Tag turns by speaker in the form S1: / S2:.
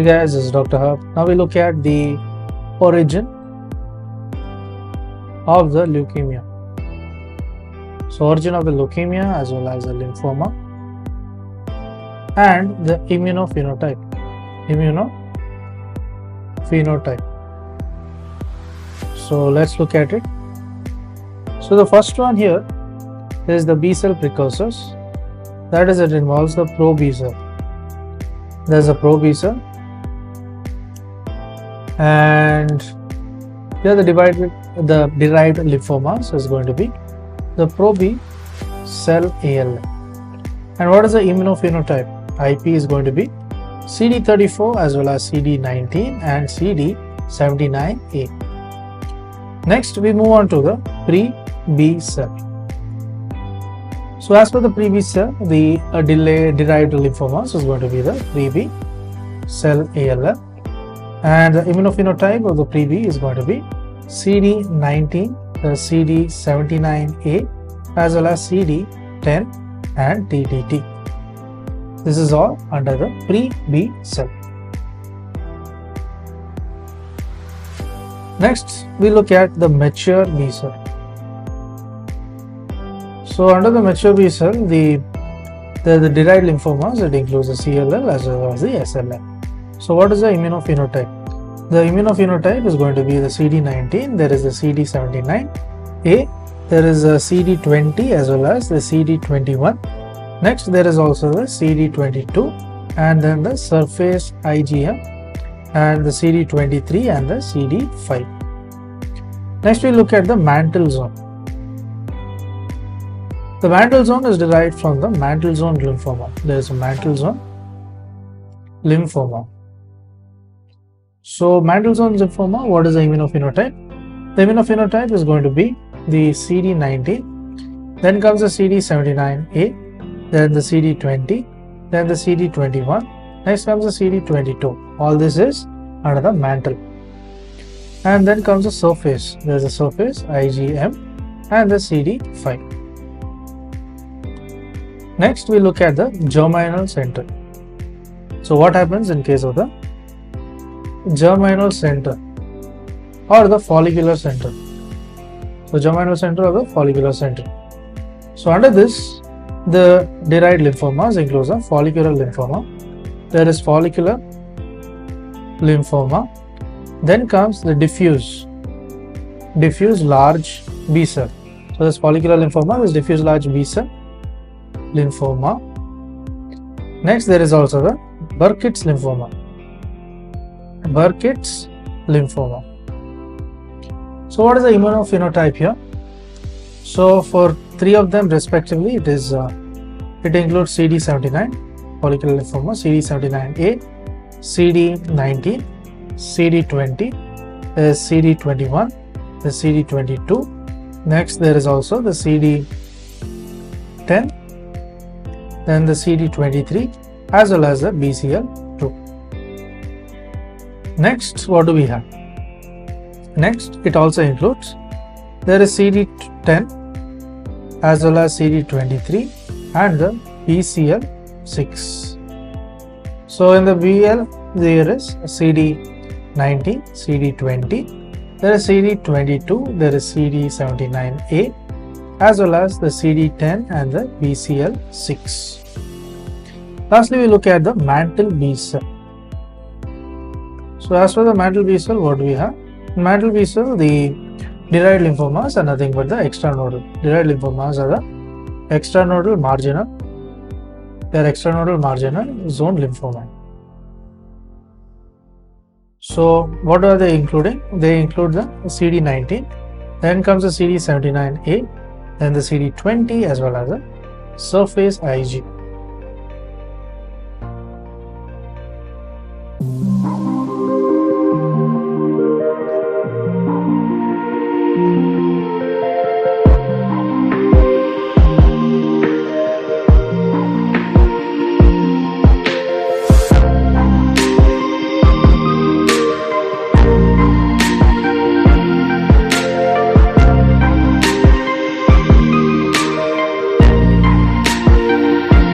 S1: guys, this is Dr. Hub. Now we look at the origin of the leukemia. So origin of the leukemia as well as the lymphoma and the immunophenotype. So let's look at it. So the first one here is the B cell precursors. That is, it involves the pro B cell. There's a pro B cell, and here the derived lymphomas is going to be the pro B cell AL. And what is the immunophenotype? IP is going to be CD34 as well as CD19 and CD79A. Next we move on to the pre-B cell. So as per the pre-B cell, the derived lymphomas is going to be the pre-B cell ALL, and the immunophenotype of the pre-B is going to be CD19, the CD79A as well as CD10 and TTT. This is all under the pre-B cell. Next, we look at the mature B cell. So under the mature B cell, the derived lymphomas, it includes the CLL as well as the SLL. So what is the immunophenotype? The immunophenotype is going to be the CD19, there is the CD79A, there is a CD20 as well as the CD21. Next, there is also the CD22 and then the surface IgM and the CD23 and the CD5. Next, we look at the mantle zone. The mantle zone is derived from the mantle zone lymphoma. There is a mantle zone lymphoma. So mantle zone lymphoma, what is the immunophenotype? The immunophenotype is going to be the CD19, then comes the CD79A, then the CD20, then the CD21, next comes the CD22. All this is under the mantle. And then comes the surface. There is a surface IgM and the CD5. Next, we look at the germinal center. So what happens in case of the germinal center or the follicular center? So germinal center or the follicular center. So under this, the derived lymphomas includes a follicular lymphoma. There is follicular lymphoma. Then comes the diffuse large B cell. So this follicular lymphoma, this diffuse large B cell lymphoma. Next, there is also the Burkitt's lymphoma. So what is the immunophenotype here? So for three of them respectively, it includes CD79 follicular lymphoma, CD79A, CD19, CD20, CD21, the CD22. Next, there is also the CD10, then the CD23 as well as the BCL2. Next, what do we have? Next, it also includes, there is CD10 as well as CD23 and the BCL6. So in the BL, there is CD19, CD20, there is CD22, there is CD79A as well as the CD10 and the BCL6. Lastly, we look at the mantle B cell. So as for the mantle B cell, what do we have? In mantle B cell, the derived lymphomas are nothing but the extranodal. Derived lymphomas are the extranodal marginal. They are extranodal marginal zone lymphoma. So what are they including? They include the CD19, then comes the CD79A, then the CD20 as well as the surface Ig.